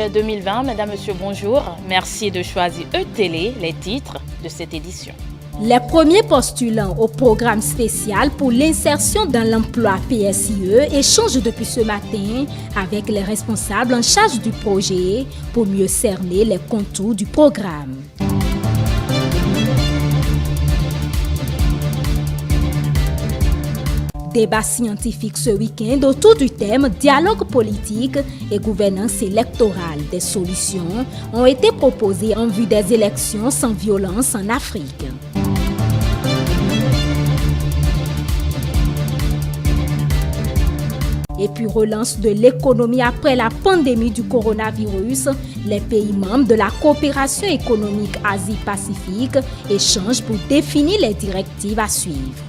2020. Mesdames, Messieurs, bonjour. Merci de choisir E-Télé, les titres de cette édition. Les premiers postulants au programme spécial pour l'insertion dans l'emploi PSIE échangent depuis ce matin avec les responsables en charge du projet pour mieux cerner les contours du programme. Débat scientifique ce week-end autour du thème dialogue politique et gouvernance électorale. Des solutions ont été proposées en vue des élections sans violence en Afrique. Et puis relance de l'économie après la pandémie du coronavirus, les pays membres de la coopération économique Asie-Pacifique échangent pour définir les directives à suivre.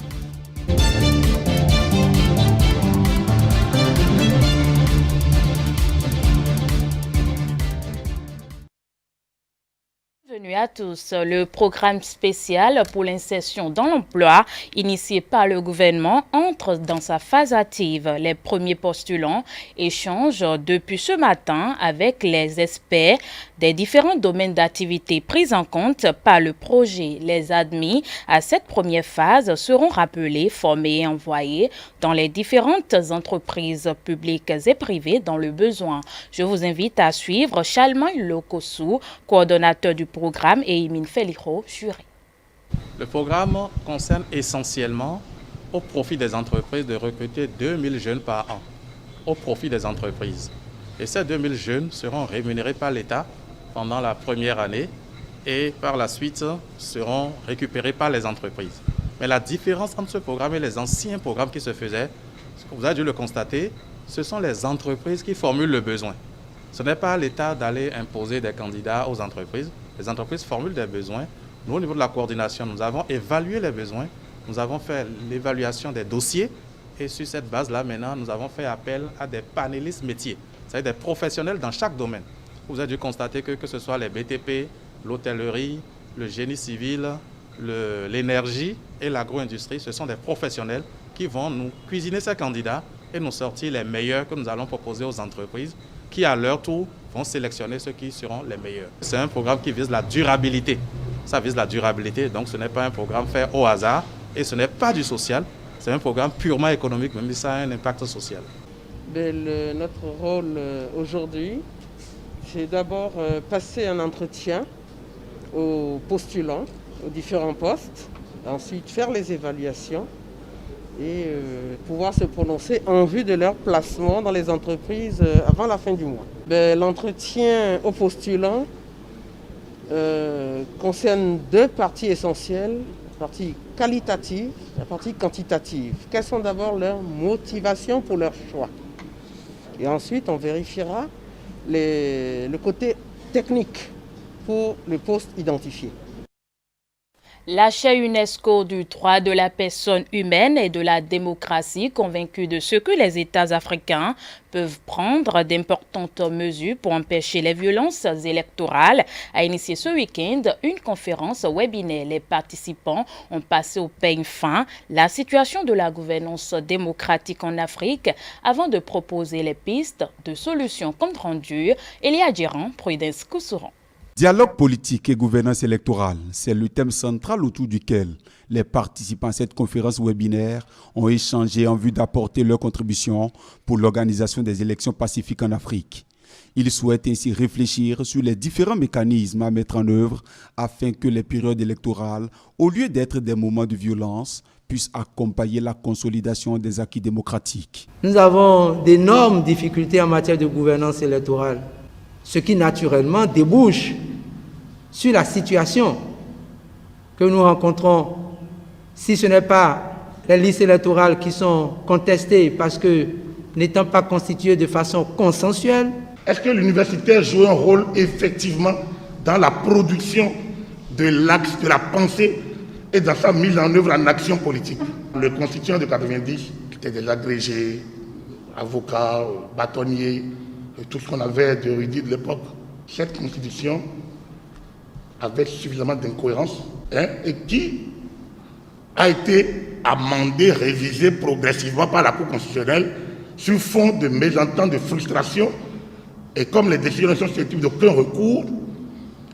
Bienvenue à tous. Le programme spécial pour l'insertion dans l'emploi, initié par le gouvernement, entre dans sa phase active. Les premiers postulants échangent depuis ce matin avec les experts des différents domaines d'activité pris en compte par le projet. Les admis à cette première phase seront rappelés, formés et envoyés dans les différentes entreprises publiques et privées dans le besoin. Je vous invite à suivre Chalman Lokosu, coordonnateur du programme, et Imine Feliro, jury. Le programme concerne essentiellement au profit des entreprises de recruter 2000 jeunes par an, au profit des entreprises. Et ces 2000 jeunes seront rémunérés par l'État pendant la première année et par la suite seront récupérés par les entreprises. Mais la différence entre ce programme et les anciens programmes qui se faisaient, vous avez dû le constater, ce sont les entreprises qui formulent le besoin. Ce n'est pas à l'État d'aller imposer des candidats aux entreprises. Les entreprises formulent des besoins. Nous, au niveau de la coordination, nous avons évalué les besoins. Nous avons fait l'évaluation des dossiers. Et sur cette base-là, maintenant, nous avons fait appel à des panélistes métiers, c'est-à-dire des professionnels dans chaque domaine. Vous avez dû constater que ce soit les BTP, l'hôtellerie, le génie civil, l'énergie et l'agro-industrie, ce sont des professionnels qui vont nous cuisiner ces candidats et nous sortir les meilleurs que nous allons proposer aux entreprises qui, à leur tour, vont sélectionner ceux qui seront les meilleurs. C'est un programme qui vise la durabilité. Ça vise la durabilité, donc ce n'est pas un programme fait au hasard et ce n'est pas du social. C'est un programme purement économique, même si ça a un impact social. Notre rôle aujourd'hui, c'est d'abord passer un entretien aux postulants, aux différents postes, ensuite faire les évaluations et pouvoir se prononcer en vue de leur placement dans les entreprises avant la fin du mois. L'entretien aux postulants concerne deux parties essentielles, la partie qualitative et la partie quantitative. Quelles sont d'abord leurs motivations pour leur choix? Et ensuite, on vérifiera le côté technique pour le poste identifié. L'achat UNESCO du droit de la personne humaine et de la démocratie, convaincu de ce que les États africains peuvent prendre d'importantes mesures pour empêcher les violences électorales, a initié ce week-end une conférence webinaire. Les participants ont passé au peigne fin la situation de la gouvernance démocratique en Afrique avant de proposer les pistes de solutions compte rendu. Elia Djiran, Prudence Kousouran. Dialogue politique et gouvernance électorale, c'est le thème central autour duquel les participants à cette conférence webinaire ont échangé en vue d'apporter leur contribution pour l'organisation des élections pacifiques en Afrique. Ils souhaitent ainsi réfléchir sur les différents mécanismes à mettre en œuvre afin que les périodes électorales, au lieu d'être des moments de violence, puissent accompagner la consolidation des acquis démocratiques. Nous avons d'énormes difficultés en matière de gouvernance électorale, ce qui naturellement débouche sur la situation que nous rencontrons, si ce n'est pas les listes électorales qui sont contestées parce que n'étant pas constituées de façon consensuelle. Est-ce que l'universitaire joue un rôle effectivement dans la production de l'axe de la pensée et dans sa mise en œuvre en action politique? Le constituant de 90 était déjà agrégé, avocat, bâtonnier, et tout ce qu'on avait de érudit de l'époque. Cette constitution avait suffisamment d'incohérence et qui a été amendée, révisée progressivement par la Cour constitutionnelle sur fond de mésentente, de frustration Et comme les décisions sont susceptibles d'aucun recours,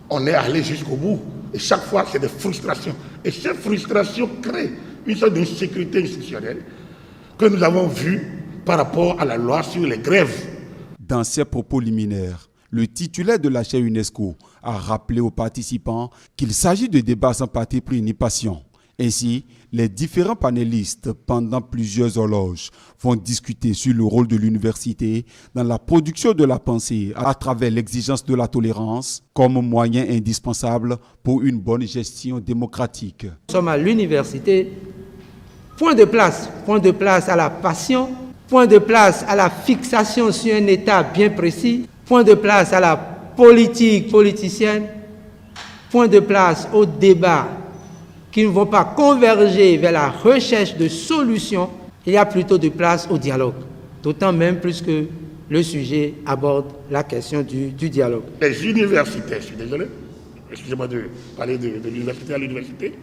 on est allé jusqu'au bout. Et chaque fois, c'est des frustrations. Et ces frustrations créent une sorte d'insécurité institutionnelle que nous avons vue par rapport à la loi sur les grèves. Dans ses propos liminaires, le titulaire de la chaire UNESCO a rappelé aux participants qu'il s'agit de débats sans parti pris ni passion. Ainsi, les différents panélistes, pendant plusieurs horloges, vont discuter sur le rôle de l'université dans la production de la pensée à travers l'exigence de la tolérance comme moyen indispensable pour une bonne gestion démocratique. Nous sommes à l'université, point de place à la passion, point de place à la fixation sur un état bien précis, point de place à la politique politicienne, point de place au débat qui ne vont pas converger vers la recherche de solutions. Il y a plutôt de place au dialogue, d'autant même plus que le sujet aborde la question du dialogue. Les universitaires, je suis désolé, excusez-moi de parler de l'université à l'université,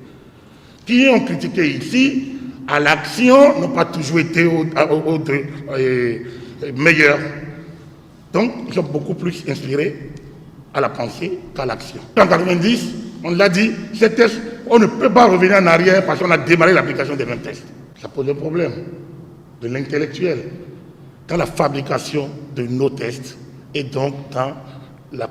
qui ont critiqué ici, à l'action, n'ont pas toujours été meilleurs. Donc, ils sont beaucoup plus inspirés à la pensée qu'à l'action. En 1990, on l'a dit, ces tests, on ne peut pas revenir en arrière parce qu'on a démarré l'application des mêmes tests. Ça pose un problème de l'intellectuel dans la fabrication de nos tests et donc dans la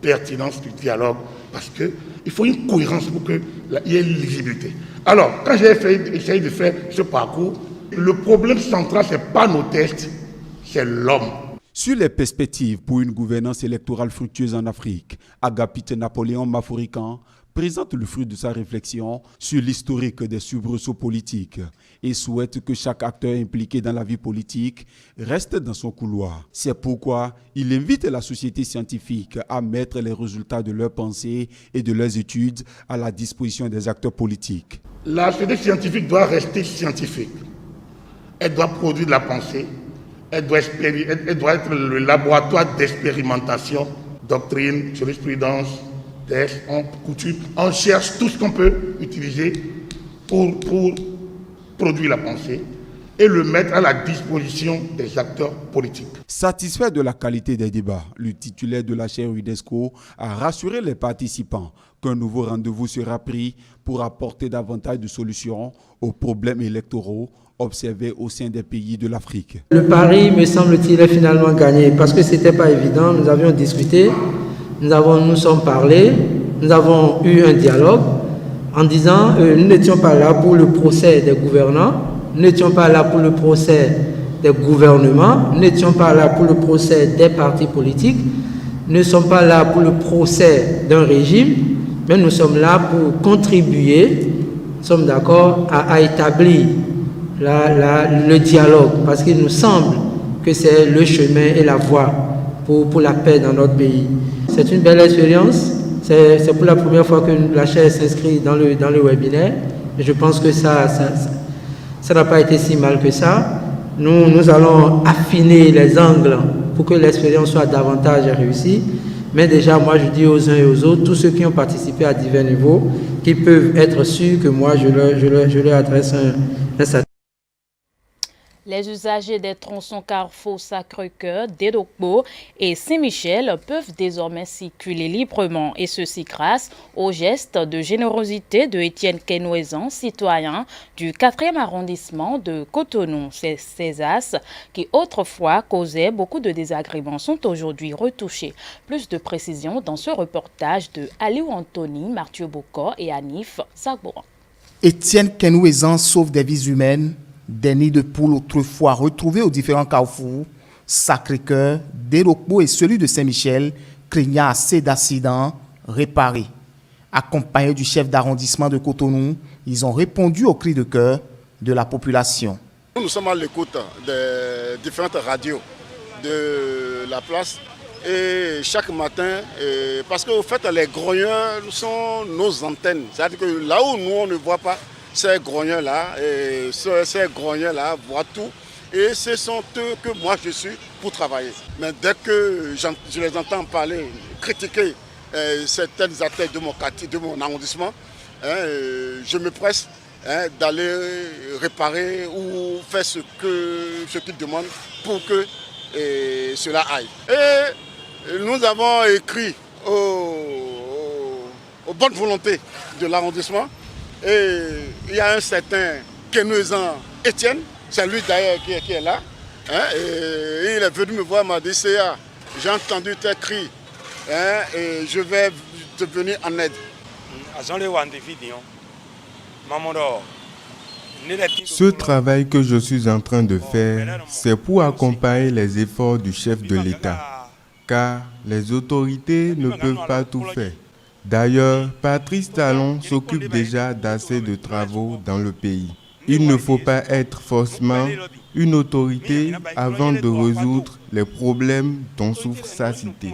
pertinence du dialogue, parce qu'il faut une cohérence pour qu'il y ait une lisibilité. Alors, quand j'ai essayé de faire ce parcours, le problème central, ce n'est pas nos tests, c'est l'homme. Sur les perspectives pour une gouvernance électorale fructueuse en Afrique, Agapite Napoléon Maforican présente le fruit de sa réflexion sur l'historique des soubresauts politiques et souhaite que chaque acteur impliqué dans la vie politique reste dans son couloir. C'est pourquoi il invite la société scientifique à mettre les résultats de leurs pensées et de leurs études à la disposition des acteurs politiques. La société scientifique doit rester scientifique. Elle doit produire de la pensée. Elle doit être le laboratoire d'expérimentation, doctrine, jurisprudence, texte, coutume. On cherche tout ce qu'on peut utiliser pour produire la pensée et le mettre à la disposition des acteurs politiques. Satisfait de la qualité des débats, le titulaire de la chaire UNESCO a rassuré les participants qu'un nouveau rendez-vous sera pris pour apporter davantage de solutions aux problèmes électoraux observés au sein des pays de l'Afrique. Le pari, me semble-t-il, est finalement gagné parce que ce n'était pas évident. Nous avions discuté, nous sommes parlé, nous avons eu un dialogue en disant nous n'étions pas là pour le procès des gouvernants, nous n'étions pas là pour le procès des gouvernements, nous n'étions pas là pour le procès des partis politiques, nous ne sommes pas là pour le procès d'un régime, mais nous sommes là pour contribuer, nous sommes d'accord à établir le dialogue, parce qu'il nous semble que c'est le chemin et la voie pour la paix dans notre pays. C'est une belle expérience, c'est pour la première fois que la chaire s'inscrit dans le webinaire, et je pense que ça n'a pas été si mal que ça. Nous allons affiner les angles pour que l'expérience soit davantage réussie. Mais déjà, moi, je dis aux uns et aux autres, tous ceux qui ont participé à divers niveaux, qu'ils peuvent être sûrs que moi, je leur adresse un salut. Les usagers des tronçons Carrefour Sacré-Cœur, Dédokbo et Saint-Michel peuvent désormais circuler librement, et ceci grâce au geste de générosité de Étienne Kenouezan, citoyen du 4e arrondissement de Cotonou. Ces as qui autrefois causaient beaucoup de désagréments sont aujourd'hui retouchés. Plus de précisions dans ce reportage de Aliou Anthony, Mathieu Bokor et Anif Zagboran. Étienne Kenouezan sauve des vies humaines. Des nids de poules autrefois retrouvés aux différents carrefours, Sacré-Cœur, Dédokbo et celui de Saint-Michel, craignant assez d'accidents réparés. Accompagnés du chef d'arrondissement de Cotonou, ils ont répondu aux cris de cœur de la population. Nous sommes à l'écoute des différentes radios de la place et chaque matin, parce qu'au fait les grogneurs sont nos antennes, c'est-à-dire que là où nous on ne voit pas, ces grogneurs-là voient tout et ce sont eux que moi je suis pour travailler. Mais dès que je les entends parler, critiquer certaines attaques de mon quartier, de mon arrondissement, je me presse d'aller réparer ou faire ce qu'ils demandent pour que cela aille. Et nous avons écrit aux bonnes volontés de l'arrondissement. Et il y a un certain Kenouezan Étienne, c'est lui d'ailleurs qui est là. Et il est venu me voir, m'a dit CA, j'ai entendu tes cris et je vais te venir en aide. Ce travail que je suis en train de faire, c'est pour accompagner les efforts du chef de l'État, car les autorités ne peuvent pas tout faire. D'ailleurs, Patrice Talon s'occupe déjà d'assez de travaux dans le pays. Il ne faut pas être forcément une autorité avant de résoudre les problèmes dont souffre sa cité.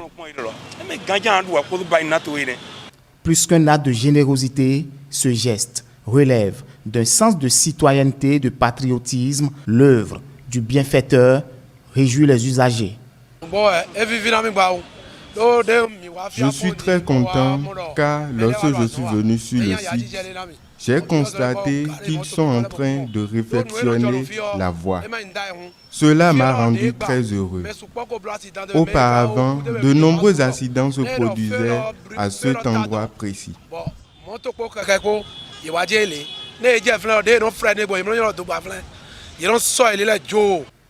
Plus qu'un acte de générosité, ce geste relève d'un sens de citoyenneté, de patriotisme. L'œuvre du bienfaiteur réjouit les usagers. Je suis très content car lorsque je suis venu sur le site, j'ai constaté qu'ils sont en train de réfectionner la voie. Cela m'a rendu très heureux. Auparavant, de nombreux accidents se produisaient à cet endroit précis.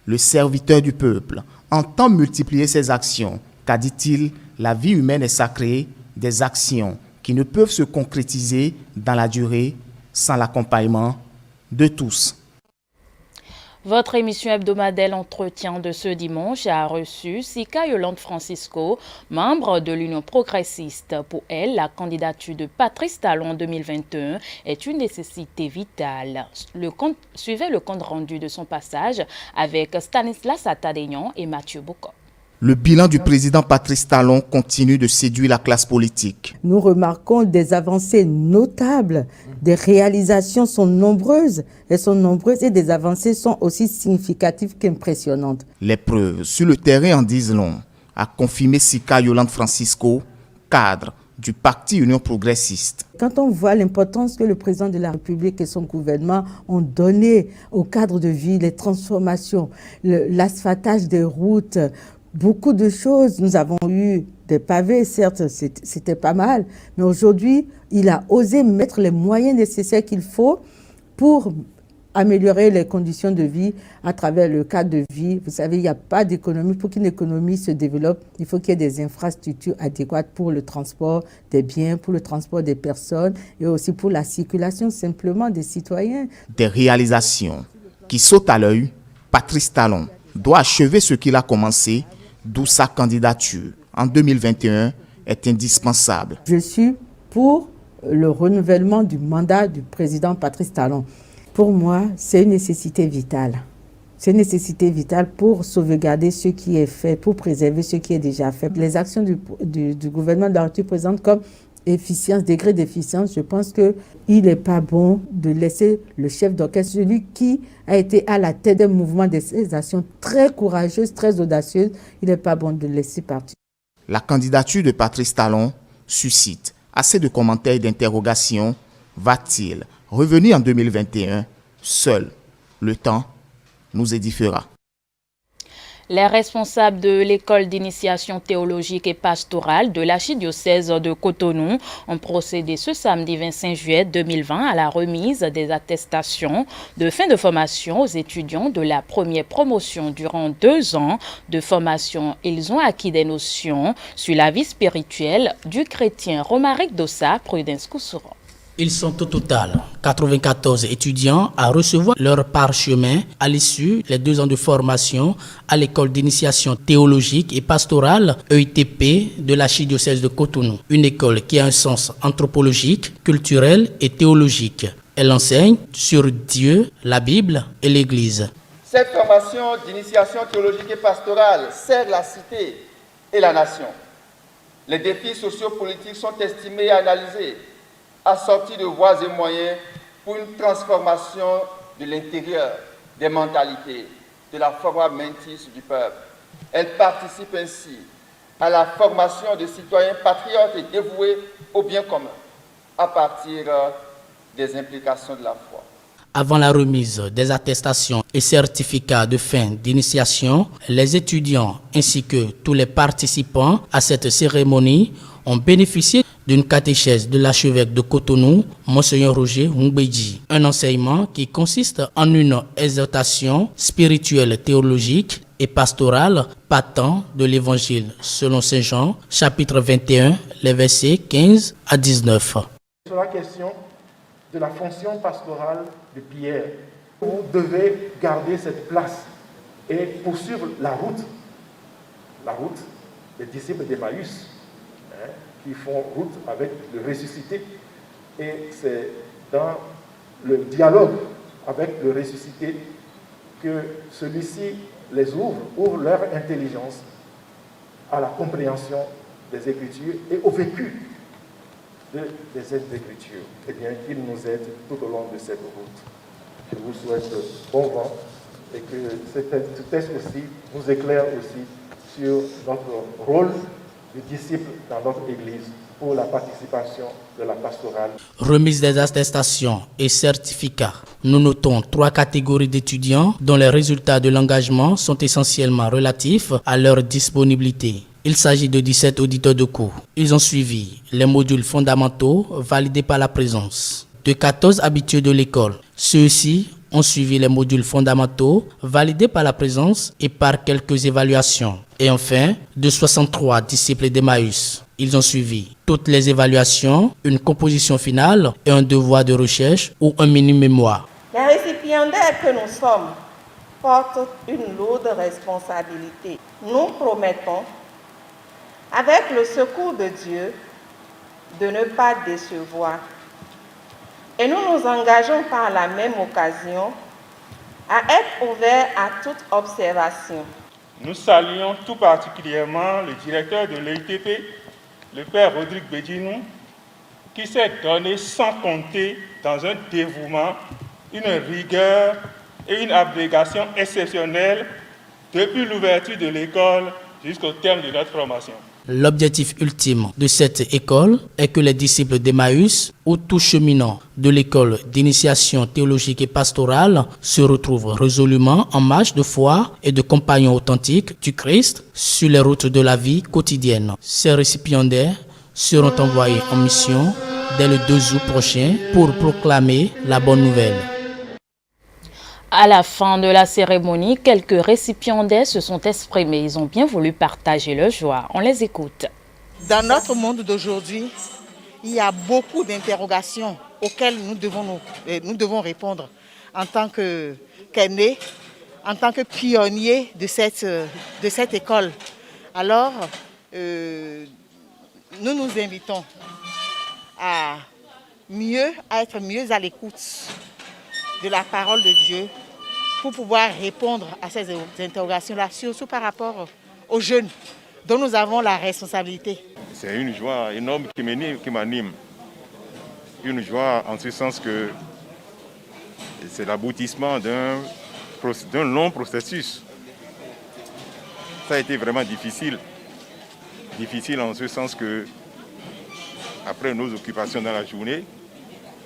Le serviteur du peuple entend multiplier ses actions. Qu'a dit-il? La vie humaine est sacrée, des actions qui ne peuvent se concrétiser dans la durée sans l'accompagnement de tous. Votre émission hebdomadaire Entretien de ce dimanche a reçu Sika Yolande Francisco, membre de l'Union progressiste. Pour elle, la candidature de Patrice Talon en 2021 est une nécessité vitale. Suivez le compte rendu de son passage avec Stanislas Atadegnan et Mathieu Bocco. Le bilan du président Patrice Talon continue de séduire la classe politique. Nous remarquons des avancées notables, des réalisations sont nombreuses et des avancées sont aussi significatives qu'impressionnantes. Les preuves sur le terrain en disent long, a confirmé Sika Yolande Francisco, cadre du Parti Union progressiste. Quand on voit l'importance que le président de la République et son gouvernement ont donné au cadre de vie, les transformations, l'asphaltage des routes, beaucoup de choses. Nous avons eu des pavés, certes, c'était pas mal, mais aujourd'hui, il a osé mettre les moyens nécessaires qu'il faut pour améliorer les conditions de vie à travers le cadre de vie. Vous savez, il n'y a pas d'économie. Pour qu'une économie se développe, il faut qu'il y ait des infrastructures adéquates pour le transport des biens, pour le transport des personnes et aussi pour la circulation simplement des citoyens. Des réalisations qui sautent à l'œil, Patrice Talon doit achever ce qu'il a commencé, d'où sa candidature en 2021 est indispensable. Je suis pour le renouvellement du mandat du président Patrice Talon. Pour moi, c'est une nécessité vitale. C'est une nécessité vitale pour sauvegarder ce qui est fait, pour préserver ce qui est déjà fait. Les actions du gouvernement de la République présentent comme efficience, degré d'efficience. Je pense qu'il n'est pas bon de laisser le chef d'orchestre, celui qui a été à la tête d'un mouvement de ces actions très courageuses, très audacieuses, il n'est pas bon de le laisser partir. La candidature de Patrice Talon suscite assez de commentaires et d'interrogations. Va-t-il revenir en 2021? Seul le temps nous édifiera. Les responsables de l'école d'initiation théologique et pastorale de l'archidiocèse de Cotonou ont procédé ce samedi 25 juillet 2020 à la remise des attestations de fin de formation aux étudiants de la première promotion. Durant 2 ans de formation, ils ont acquis des notions sur la vie spirituelle du chrétien. Romaric Dossa, Prudence Koussouran. Ils sont au total 94 étudiants à recevoir leur parchemin à l'issue des 2 ans de formation à l'école d'initiation théologique et pastorale EITP de l'archidiocèse de Cotonou. Une école qui a un sens anthropologique, culturel et théologique. Elle enseigne sur Dieu, la Bible et l'Église. Cette formation d'initiation théologique et pastorale sert la cité et la nation. Les défis sociopolitiques sont estimés et analysés, assorti de voies et moyens pour une transformation de l'intérieur, des mentalités, de la forma mentis du peuple. Elle participe ainsi à la formation de citoyens patriotes et dévoués au bien commun, à partir des implications de la foi. Avant la remise des attestations et certificats de fin d'initiation, les étudiants ainsi que tous les participants à cette cérémonie ont bénéficié d'une catéchèse de l'archevêque de Cotonou, Monseigneur Roger Ngbeji. Un enseignement qui consiste en une exhortation spirituelle, théologique et pastorale partant de l'évangile selon Saint Jean, chapitre 21, les versets 15 à 19. Sur la question de la fonction pastorale de Pierre, vous devez garder cette place et poursuivre la route des disciples d'Emmaüs, qui font route avec le ressuscité. Et c'est dans le dialogue avec le ressuscité que celui-ci les ouvre leur intelligence à la compréhension des Écritures et au vécu des Écritures. Et bien qu'il nous aide tout au long de cette route. Je vous souhaite bon vent et que ce texte aussi nous éclaire aussi sur notre rôle de disciple dans notre Église pour la participation de la pastorale. Remise des attestations et certificats. Nous notons 3 catégories d'étudiants dont les résultats de l'engagement sont essentiellement relatifs à leur disponibilité. Il s'agit de 17 auditeurs de cours. Ils ont suivi les modules fondamentaux validés par la présence. De 14 habitués de l'école, ceux-ci ont suivi les modules fondamentaux validés par la présence et par quelques évaluations. Et enfin, de 63 disciples d'Emmaüs. Ils ont suivi toutes les évaluations, une composition finale et un devoir de recherche ou un mini-mémoire. Les récipiendaires que nous sommes portent une lourde responsabilité. Nous promettons, avec le secours de Dieu, de ne pas décevoir. Et nous nous engageons par la même occasion à être ouverts à toute observation. Nous saluons tout particulièrement le directeur de l'EITP, le père Rodrigue Bédinou, qui s'est donné sans compter dans un dévouement, une rigueur et une abnégation exceptionnelle depuis l'ouverture de l'école jusqu'au terme de notre formation. L'objectif ultime de cette école est que les disciples d'Emmaüs ou tout cheminant de l'école d'initiation théologique et pastorale se retrouvent résolument en marche de foi et de compagnons authentiques du Christ sur les routes de la vie quotidienne. Ces récipiendaires seront envoyés en mission dès le 2 août prochain pour proclamer la bonne nouvelle. À la fin de la cérémonie, quelques récipiendaires se sont exprimés. Ils ont bien voulu partager leur joie. On les écoute. Dans notre monde d'aujourd'hui, il y a beaucoup d'interrogations auxquelles nous devons répondre en tant qu'aînés, en tant que pionniers de cette école. Alors, nous nous invitons à être mieux à l'écoute de la parole de Dieu pour pouvoir répondre à ces interrogations-là, surtout par rapport aux jeunes dont nous avons la responsabilité. C'est une joie énorme qui m'anime. Une joie en ce sens que c'est l'aboutissement d'un long processus. Ça a été vraiment difficile. Difficile en ce sens que, après nos occupations dans la journée,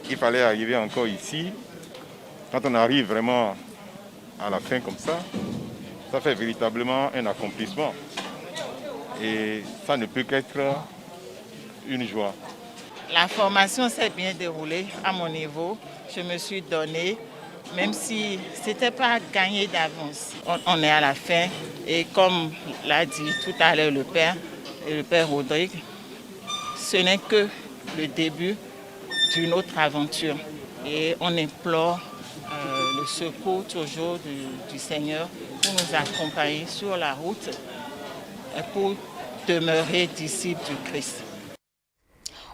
il fallait arriver encore ici. Quand on arrive vraiment à la fin comme ça fait véritablement un accomplissement. Et ça ne peut qu'être une joie. La formation s'est bien déroulée à mon niveau. Je me suis donné, même si ce n'était pas gagné d'avance. On est à la fin et comme l'a dit tout à l'heure le père Rodrigue, ce n'est que le début d'une autre aventure. Et on implore le secours toujours du Seigneur pour nous accompagner sur la route et pour demeurer disciples du Christ.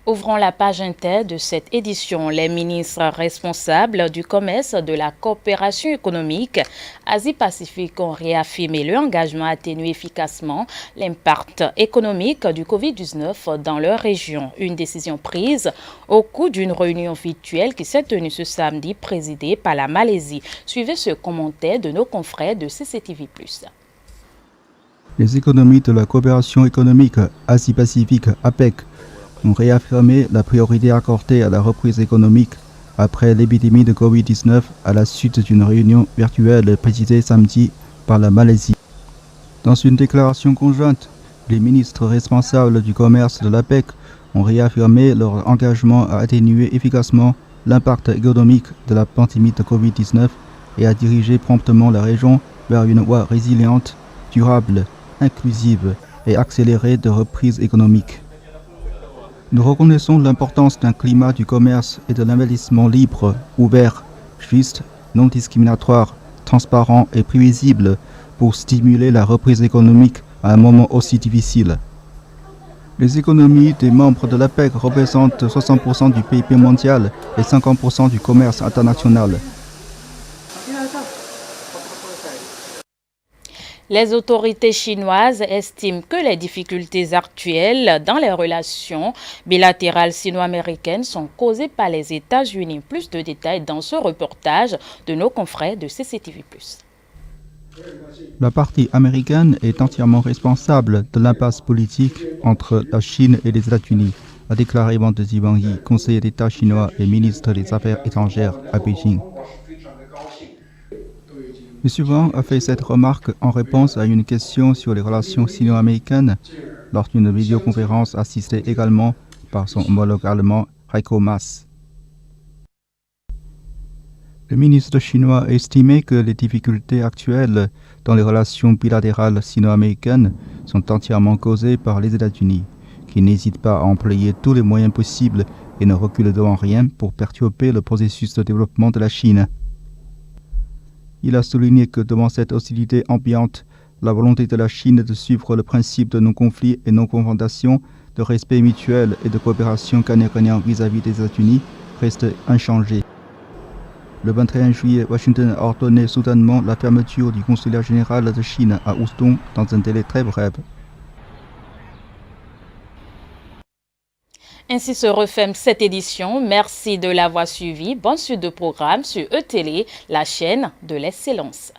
Ouvrons la page inter de cette édition. Les ministres responsables du commerce, de la coopération économique Asie-Pacifique ont réaffirmé leur engagement à atténuer efficacement l'impact économique du Covid-19 dans leur région. Une décision prise au cours d'une réunion virtuelle qui s'est tenue ce samedi, présidée par la Malaisie. Suivez ce commentaire de nos confrères de CCTV+. Les économies de la coopération économique Asie-Pacifique, APEC, ont réaffirmé la priorité accordée à la reprise économique après l'épidémie de Covid-19 à la suite d'une réunion virtuelle présidée samedi par la Malaisie. Dans une déclaration conjointe, les ministres responsables du commerce de l'APEC ont réaffirmé leur engagement à atténuer efficacement l'impact économique de la pandémie de Covid-19 et à diriger promptement la région vers une voie résiliente, durable, inclusive et accélérée de reprise économique. Nous reconnaissons l'importance d'un climat du commerce et de l'investissement libre, ouvert, juste, non discriminatoire, transparent et prévisible pour stimuler la reprise économique à un moment aussi difficile. Les économies des membres de l'APEC représentent 60% du PIB mondial et 50% du commerce international. Les autorités chinoises estiment que les difficultés actuelles dans les relations bilatérales sino-américaines sont causées par les États-Unis. Plus de détails dans ce reportage de nos confrères de CCTV+. La partie américaine est entièrement responsable de l'impasse politique entre la Chine et les États-Unis, a déclaré vendredi Wang Yi, conseiller d'État chinois et ministre des Affaires étrangères à Beijing. M. Wang a fait cette remarque en réponse à une question sur les relations sino-américaines lors d'une vidéoconférence assistée également par son homologue allemand Heiko Maas. Le ministre chinois a estimé que les difficultés actuelles dans les relations bilatérales sino-américaines sont entièrement causées par les États-Unis, qui n'hésitent pas à employer tous les moyens possibles et ne reculent devant rien pour perturber le processus de développement de la Chine. Il a souligné que devant cette hostilité ambiante, la volonté de la Chine de suivre le principe de non-conflit et non-confrontation, de respect mutuel et de coopération gagnant-gagnant vis-à-vis des États-Unis reste inchangée. Le 21 juillet, Washington a ordonné soudainement la fermeture du consulat général de Chine à Houston dans un délai très bref. Ainsi se referme cette édition. Merci de l'avoir suivi. Bonne suite de programmes sur E-Télé, la chaîne de l'excellence.